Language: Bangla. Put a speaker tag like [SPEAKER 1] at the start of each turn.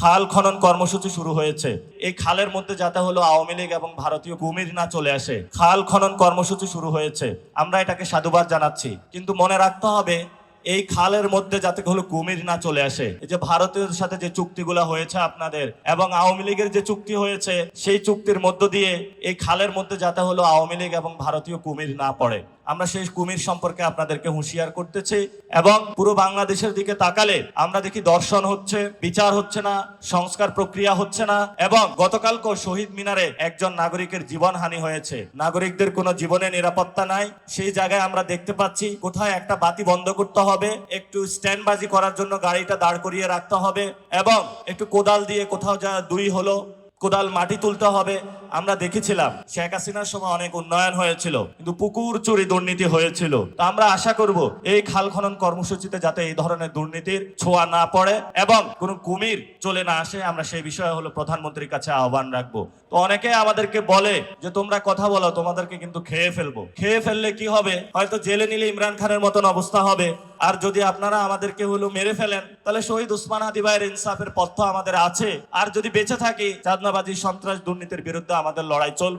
[SPEAKER 1] খাল খনন কর্মসূচি শুরু হয়েছে। এই খালের মধ্যে যাতে হলো আওয়ামী লীগ এবং ভারতীয় কুমির না চলে আসে, খাল খনন কর্মসূচি শুরু হয়েছে। আমরা এটাকে সাধুবাদ জানাচ্ছি, কিন্তু মনে রাখতে হবে এই খালের মধ্যে যাতে হলো কুমির না চলে আসে। এই যে ভারতের সাথে যে চুক্তিগুলো হয়েছে আপনাদের এবং আওয়ামী লীগের যে চুক্তি হয়েছে, সেই চুক্তির মধ্য দিয়ে এই খালের মধ্যে যাতে হলো আওয়ামী লীগ এবং ভারতীয় কুমির না পড়ে, আমরা সেই কুমির সম্পর্কে আপনাদেরকে হুঁশিয়ার করতেছি। এবং পুরো বাংলাদেশের দিকে তাকালে আমরা দেখি দর্শন হচ্ছে, বিচার হচ্ছে না, সংস্কার প্রক্রিয়া হচ্ছে না। এবং গতকালকে শহীদ মিনারে একজন নাগরিকের জীবনহানি হয়েছে, নাগরিকদের কোনো জীবনে নিরাপত্তা নাই। সেই জায়গায় আমরা দেখতে পাচ্ছি কোথায় একটা বাতি বন্ধ করতে হবে, একটু স্ট্যান্ডবাজি করার জন্য গাড়িটা দাঁড় করিয়ে রাখতে হবে, এবং একটু কোদাল দিয়ে কোথাও যা দুই হলো কোদাল মাটি তুলতে হবে। আমরা দেখেছিলাম শেখ হাসিনার সময় অনেক উন্নয়ন হয়েছিল, কিন্তু পুকুর চুরি দুর্নীতি হয়েছিল। তো আমরা আশা করব এই খাল খনন কর্মসূচিতে যাতে এই ধরনের দুর্নীতির ছোঁয়া না পড়ে এবং কোনো কুমির চলে না আসে, আমরা সেই বিষয়ে হলো প্রধানমন্ত্রীর কাছে আহ্বান রাখবো। তো অনেকে আমাদেরকে বলে যে তোমরা কথা বলো, তোমাদেরকে কিন্তু খেয়ে ফেলবো। খেয়ে ফেললে কি হবে? হয়তো জেলে নিলে ইমরান খানের মতন অবস্থা হবে। আর যদি আপনারা আমাদেরকে হলো মেরে ফেলেন, তাহলে শহীদ ওসমান হাদি ভাইয়ের ইনসাফের পথ আমাদের আছে। আর যদি বেঁচে থাকি, চাঁদনাবাজি, সন্ত্রাস, দুর্নীতির বিরুদ্ধে আমাদের লড়াই চলবে।